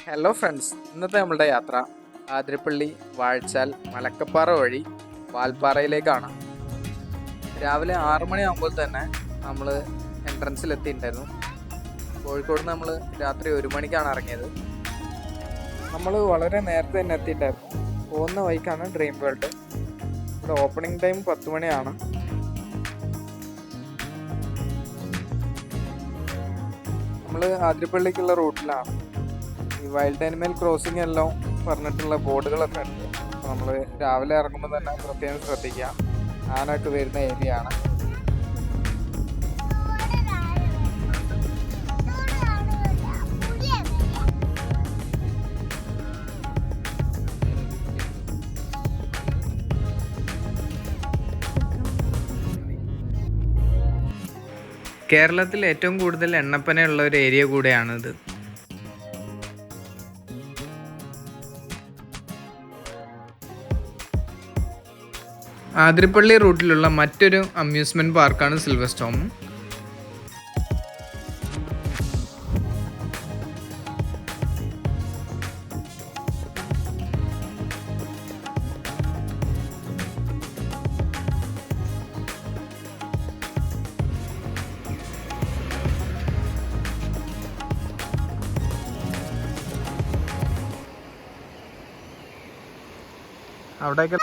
Hello friends, ഇന്നത്തെ നമ്മളുടെ യാത്ര ആതിരപ്പള്ളി, വാഴച്ചാൽ, മലക്കപ്പാറ വഴി വാൽപ്പാറയിലേക്കാണ്. രാവിലെ 6 മണിയാകുമ്പോൾ തന്നെ നമ്മൾ എൻട്രൻസിലെത്തിയിട്ടുണ്ടായിരുന്നു. കോഴിക്കോട് നിന്ന് നമ്മൾ രാത്രി 1 മണിക്കാണ് ഇറങ്ങിയത്. നമ്മൾ വളരെ നേരത്തെ തന്നെ എത്തിയിട്ടായിരുന്നു. പോകുന്ന വഴിക്കാണ് ഡ്രീം വേൾഡ്. ഇവിടെ ഓപ്പണിംഗ് ടൈം 10 മണിയാണ്. നമ്മൾ ആതിരപ്പള്ളിക്കുള്ള റൂട്ടിലാണ്. ഈ വൈൽഡ് ആനിമൽ ക്രോസിംഗ് എല്ലാം പറഞ്ഞിട്ടുള്ള ബോർഡുകളൊക്കെ ഉണ്ട്. അപ്പോൾ നമ്മൾ രാവിലെ ഇറങ്ങുമ്പോൾ തന്നെ പ്രത്യേകം ശ്രദ്ധിക്കുക. ആനൊക്കെ വരുന്ന ഏരിയ ആണ്. കേരളത്തിൽ ഏറ്റവും കൂടുതൽ എണ്ണപ്പനയുള്ള ഒരു ഏരിയ കൂടെയാണിത്. ആതിരപ്പള്ളി റൂട്ടിലുള്ള മറ്റൊരു അമ്യൂസ്മെൻറ്റ് പാർക്കാണ് സിൽവർ സ്റ്റോം. അവിടെയൊക്കെ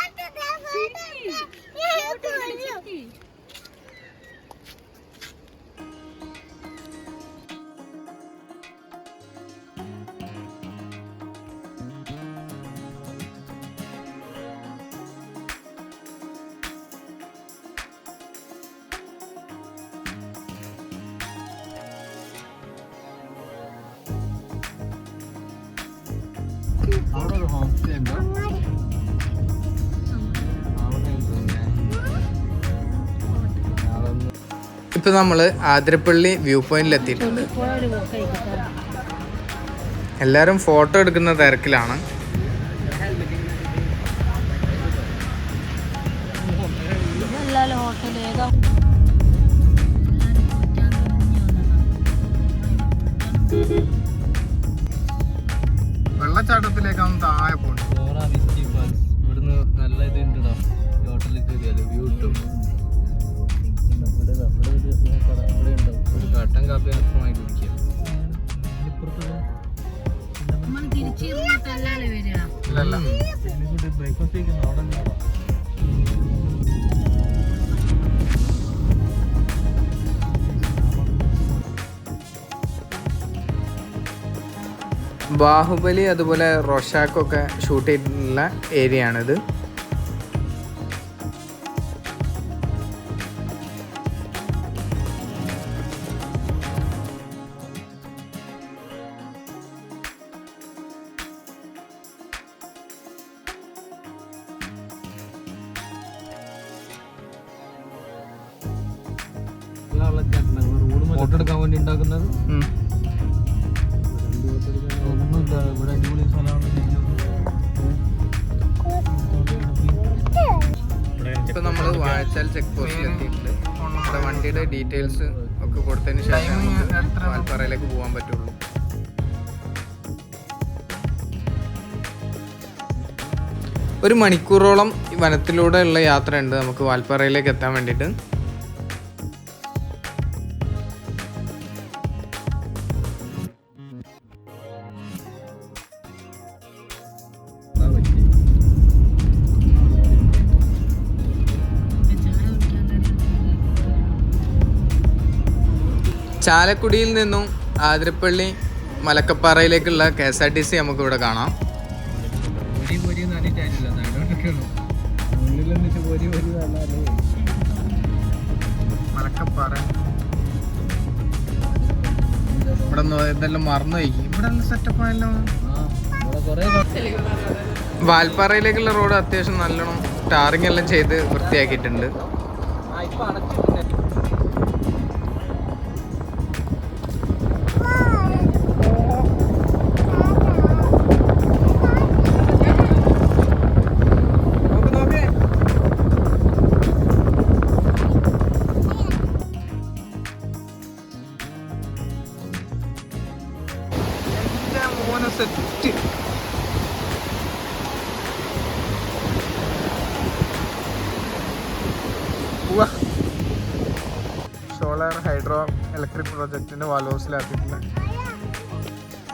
അവിടെ ഒരു ഹോം സ്റ്റേ ഉണ്ടോ? ഇപ്പൊ നമ്മള് ആതിരപ്പള്ളി വ്യൂ പോയിന്റിൽ എത്തിയിട്ടുണ്ട്. എല്ലാരും ഫോട്ടോ എടുക്കുന്ന തിരക്കിലാണ്. വെള്ളച്ചാട്ടത്തിലേക്കാണ് താഴെ പോകണം. ഇവിടുന്ന് നല്ല ഇത് ഉണ്ടോ ഹോട്ടലിൽ കയറിയാല് വ്യൂ കിട്ടും. ഒരു കട്ടൻ കാപ്പി മാത്രമായി കുടിക്കുക. ബാഹുബലി അതുപോലെ റോഷാക്കൊക്കെ ഷൂട്ട് ചെയ്തിട്ടുള്ള ഏരിയ ആണിത്. ഫോട്ടോ എടുക്കാൻ വേണ്ടി ഉണ്ടാക്കുന്നത് ഒന്നുമില്ല. ഇവിടെ അടിപൊളി സ്ഥലമാണ്. ഇപ്പൊ നമ്മൾ വാഴച്ചാൽ ചെക്ക് പോസ്റ്റിൽ എത്തിയിട്ടുണ്ട്. നമ്മുടെ വണ്ടിയുടെ ഡീറ്റെയിൽസ് ഒക്കെ കൊടുത്തതിന് ശേഷം വാൽപ്പാറയിലേക്ക് പോകാൻ പറ്റുള്ളൂ. ഒരു മണിക്കൂറോളം വനത്തിലൂടെ ഉള്ള യാത്രയുണ്ട് നമുക്ക് വാൽപ്പാറയിലേക്ക് എത്താൻ വേണ്ടിയിട്ട്. ചാലക്കുടിയിൽ നിന്നും ആതിരപ്പള്ളി മലക്കപ്പാറയിലേക്കുള്ള KSRTC നമുക്കിവിടെ കാണാം. മലക്കപ്പാറ ഇവിടെ ഇതെല്ലാം മറന്നു വയ്ക്കും. ഇവിടെ സെറ്റപ്പ് ആയല്ലോ. വാൽപ്പാറയിലേക്കുള്ള റോഡ് അത്യാവശ്യം നല്ലോണം ടാറിങ് എല്ലാം ചെയ്ത് വൃത്തിയാക്കിയിട്ടുണ്ട്. മോനെ സെറ്റ്. സോളാർ ഹൈഡ്രോ ഇലക്ട്രിക് പ്രൊജക്റ്റിൻ്റെ വാൽഹൗസിലാക്കിയിട്ടുള്ള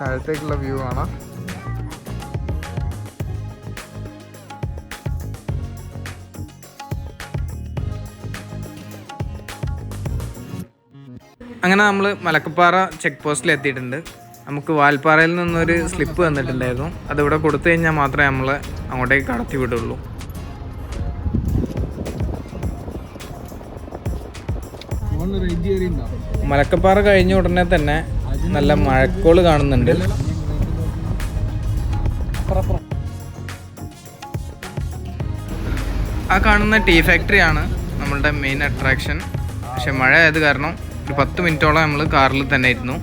താഴത്തേക്കുള്ള വ്യൂ ആണ്. അങ്ങനെ നമ്മൾ മലക്കപ്പാറ ചെക്ക് പോസ്റ്റിൽ എത്തിയിട്ടുണ്ട്. നമുക്ക് വാൽപ്പാറയിൽ നിന്നൊരു സ്ലിപ്പ് തന്നിട്ടുണ്ടായിരുന്നു. അതിവിടെ കൊടുത്തു കഴിഞ്ഞാൽ മാത്രമേ നമ്മൾ അങ്ങോട്ടേക്ക് കടത്തി വിടുള്ളൂ. മലക്കപ്പാറ കഴിഞ്ഞ ഉടനെ തന്നെ നല്ല മഴക്കോള് കാണുന്നുണ്ട്. ആ കാണുന്ന ടീ ഫാക്ടറിയാണ് നമ്മളുടെ മെയിൻ അട്രാക്ഷൻ. പക്ഷെ മഴ ആയത് കാരണം ഒരു 10 മിനിറ്റോളം നമ്മൾ കാറിൽ തന്നെ ഇരുന്നു.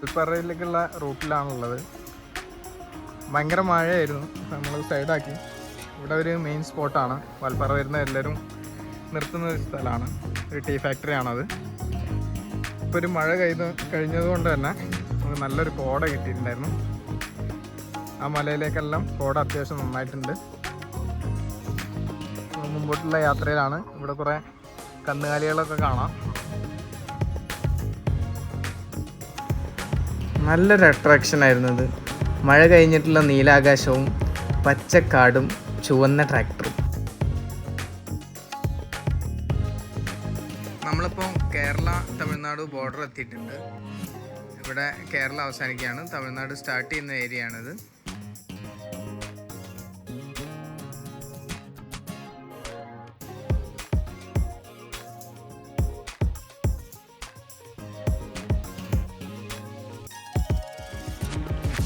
വാൽപ്പാറയിലേക്കുള്ള റൂട്ടിലാണുള്ളത്. ഭയങ്കര മഴയായിരുന്നു. നമ്മൾ സൈഡാക്കി. ഇവിടെ ഒരു മെയിൻ സ്പോട്ടാണ്. വാൽപ്പാറ വരുന്ന എല്ലാവരും നിർത്തുന്ന ഒരു സ്ഥലമാണ്. ഒരു ടീ ഫാക്ടറിയാണത്. ഇപ്പോൾ ഒരു മഴ കഴിഞ്ഞതുകൊണ്ട് തന്നെ നമുക്ക് നല്ലൊരു കോട കിട്ടിയിട്ടുണ്ടായിരുന്നു. ആ മലയിലേക്കെല്ലാം കോട അത്യാവശ്യം നന്നായിട്ടുണ്ട്. മുമ്പോട്ടുള്ള യാത്രയിലാണ്. ഇവിടെ കുറേ കന്നുകാലികളൊക്കെ കാണാം. നല്ലൊരു അട്രാക്ഷൻ ആയിരുന്നു ഇത്. മഴ കഴിഞ്ഞിട്ടുള്ള നീലാകാശവും പച്ചക്കാടും ചുവന്ന ട്രാക്ടറും. നമ്മളിപ്പോൾ കേരള തമിഴ്നാട് ബോർഡർ എത്തിയിട്ടുണ്ട്. ഇവിടെ കേരള അവസാനിക്കുകയാണ്, തമിഴ്നാട് സ്റ്റാർട്ട് ചെയ്യുന്ന ഏരിയ ആണിത്.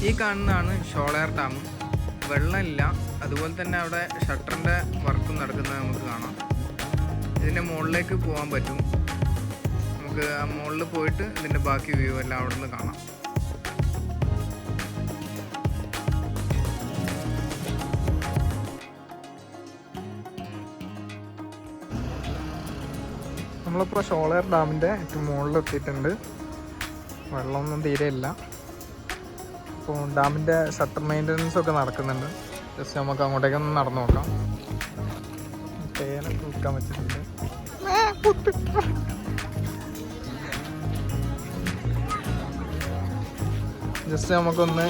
ഈ കാണുന്നതാണ് ഷോളയാർ ഡാം. വെള്ളമില്ല, അതുപോലെ തന്നെ അവിടെ ഷട്ടറിൻ്റെ വർക്കും നടക്കുന്നത് നമുക്ക് കാണാം. ഇതിൻ്റെ മുകളിലേക്ക് പോകാൻ പറ്റും. നമുക്ക് ആ മുകളിൽ പോയിട്ട് ഇതിൻ്റെ ബാക്കി വ്യൂ എല്ലാം അവിടെ നിന്ന് കാണാം. നമ്മളിപ്പോൾ ഷോളയാർ ഡാമിൻ്റെ ഏറ്റവും മുകളിലെത്തിയിട്ടുണ്ട്. വെള്ളമൊന്നും തീരെ ഇല്ല. അപ്പോൾ ഡാമിൻ്റെ ഷട്ടർ മെയിൻ്റനൻസ് ഒക്കെ നടക്കുന്നുണ്ട്. ജസ്റ്റ് നമുക്ക് അങ്ങോട്ടേക്കൊന്ന് നടന്നു നോക്കാം. തേനൊക്കെ വിൽക്കാൻ വെച്ചിട്ടുണ്ട്. ജസ്റ്റ് നമുക്കൊന്ന്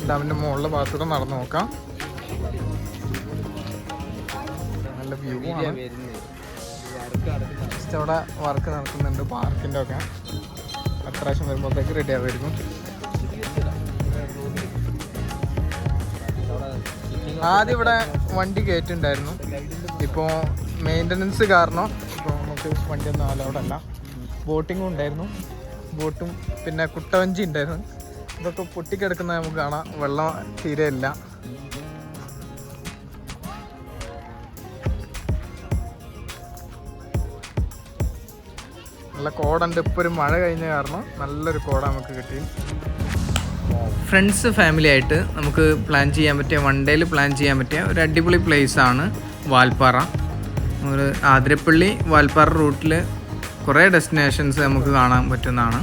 ഡാമിൻ്റെ മുകളിലെ ഭാഗത്തൂടെ നടന്നു നോക്കാം. നല്ല വ്യൂ ആണ്. ജസ്റ്റ് അവിടെ വർക്ക് നടക്കുന്നുണ്ട്. പാർക്കിൻ്റെ ഒക്കെ അത്യാവശ്യം വരുമ്പോഴത്തേക്ക് റെഡി ആവുമായിരിക്കും. ആദ്യം ഇവിടെ വണ്ടി കയറ്റുണ്ടായിരുന്നു. ഇപ്പോൾ മെയിൻ്റനൻസ് കാരണം ഇപ്പോൾ നമുക്ക് വണ്ടിയൊന്നും അലൗഡ് അല്ല. ബോട്ടിങ്ങും ഉണ്ടായിരുന്നു. ബോട്ടും പിന്നെ കുട്ടവഞ്ചി ഉണ്ടായിരുന്നു. ഇതൊക്കെ പൊട്ടിക്കിടക്കുന്നത് നമുക്ക് കാണാം. വെള്ളം തീരെ ഇല്ല. നല്ല കോടുണ്ട്. ഇപ്പോൾ ഒരു മഴ കഴിഞ്ഞ കാരണം നല്ലൊരു കോട നമുക്ക് കിട്ടി. ഫ്രണ്ട്സ് ഫാമിലി ആയിട്ട് നമുക്ക് പ്ലാൻ ചെയ്യാൻ പറ്റിയ, വൺ ഡേയിൽ പ്ലാൻ ചെയ്യാൻ പറ്റിയ ഒരു അടിപൊളി പ്ലേസാണ് വാൽപ്പാറ. ഒരു ആതിരപ്പള്ളി വാൽപ്പാറ റൂട്ടിൽ കുറേ ഡെസ്റ്റിനേഷൻസ് നമുക്ക് കാണാൻ പറ്റുന്നതാണ്.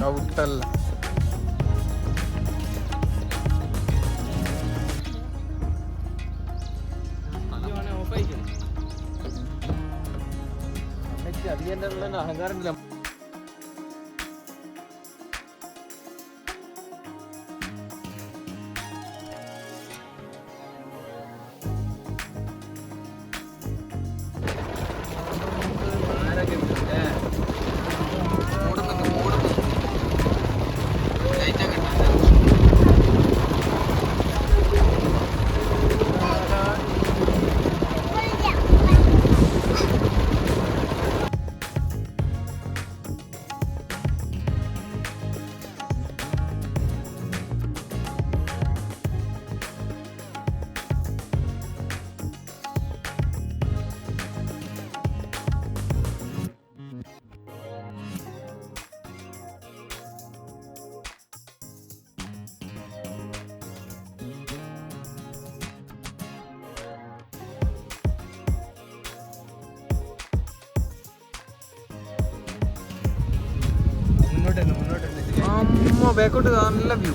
അഹങ്കാരം ബാക്കോട്ട് നല്ല വ്യൂ.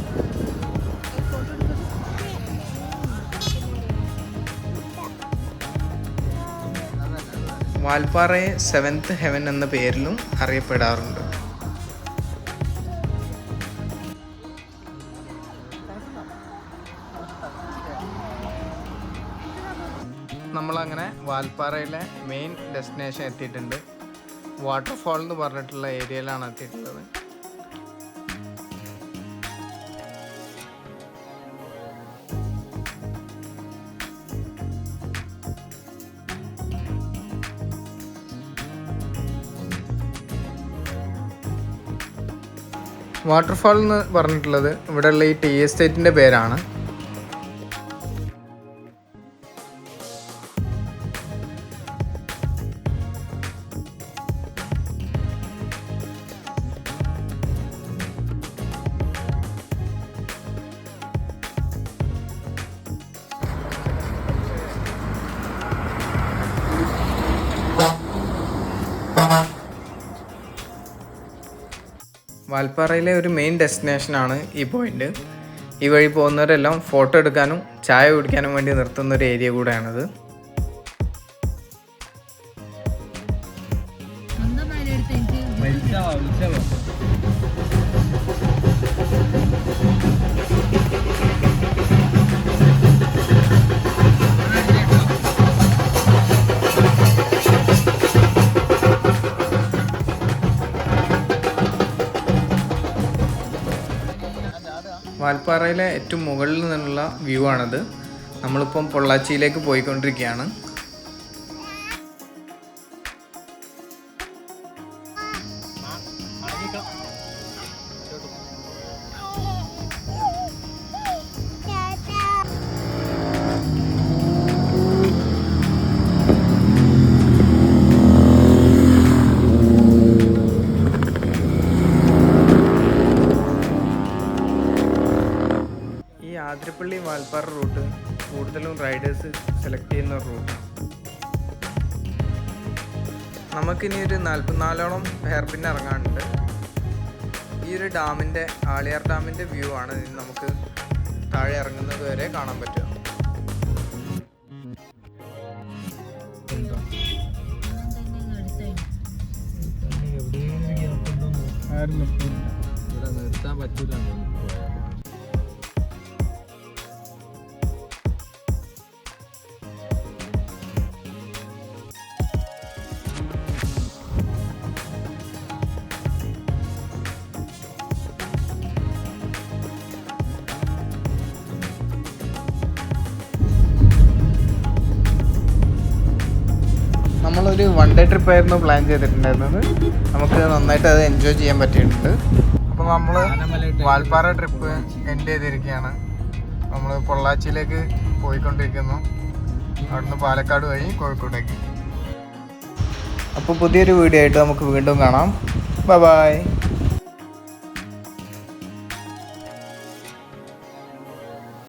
വാൽപ്പാറയെ 7th ഹെവൻ എന്ന പേരിലും അറിയപ്പെടാറുണ്ട്. നമ്മളങ്ങനെ വാൽപ്പാറയിലെ മെയിൻ ഡെസ്റ്റിനേഷൻ എത്തിയിട്ടുണ്ട്. വാട്ടർഫാൾ എന്ന് പറഞ്ഞിട്ടുള്ള ഏരിയയിലാണ് എത്തിയിട്ടുള്ളത്. വാട്ടർഫാൾ എന്ന് പറഞ്ഞിട്ടുള്ളത് ഇവിടെയുള്ള ഈ ടീ എസ്റ്റേറ്റിൻ്റെ പേരാണ്. വാൽപ്പാറയിലെ ഒരു മെയിൻ ഡെസ്റ്റിനേഷനാണ് ഈ പോയിന്റ്. ഈ വഴി പോകുന്നവരെല്ലാം ഫോട്ടോ എടുക്കാനും ചായ കുടിക്കാനും വേണ്ടി നിർത്തുന്ന ഒരു ഏരിയ കൂടെയാണിത്. വാൽപ്പാറയിലെ ഏറ്റവും മുകളിൽ നിന്നുള്ള വ്യൂ ആണിത്. നമ്മളിപ്പം പൊള്ളാച്ചിയിലേക്ക് പോയിക്കൊണ്ടിരിക്കുകയാണ്. ആതിരപ്പള്ളി വാൽപ്പാറ റൂട്ട് കൂടുതലും റൈഡേഴ്സ് സെലക്ട് ചെയ്യുന്ന ഒരു റൂട്ടാണ്. നമുക്കിനി ഒരു 44ഓളം ഹെയർ പിൻ ഇറങ്ങാനുണ്ട്. ഈ ഒരു ഡാമിൻ്റെ ആളിയാർ ഡാമിൻ്റെ വ്യൂ ആണ് നമുക്ക് താഴെ ഇറങ്ങുന്നത് വരെ കാണാൻ പറ്റുക. നിർത്താൻ പറ്റൂല. നമ്മളൊരു 1 ഡേ ട്രിപ്പായിരുന്നു പ്ലാൻ ചെയ്തിട്ടുണ്ടായിരുന്നത്. നമുക്ക് നന്നായിട്ട് അത് എൻജോയ് ചെയ്യാൻ പറ്റിയിട്ടുണ്ട്. അപ്പോൾ നമ്മൾ വാൽപ്പാറ ട്രിപ്പ് എൻഡ് ചെയ്തിരിക്കുകയാണ്. നമ്മൾ പൊള്ളാച്ചിയിലേക്ക് പോയിക്കൊണ്ടിരിക്കുന്നു, അവിടുന്ന് പാലക്കാട് വഴി കോഴിക്കോട്ടേക്ക്. അപ്പോൾ പുതിയൊരു വീഡിയോ ആയിട്ട് നമുക്ക് വീണ്ടും കാണാം. Bye bye.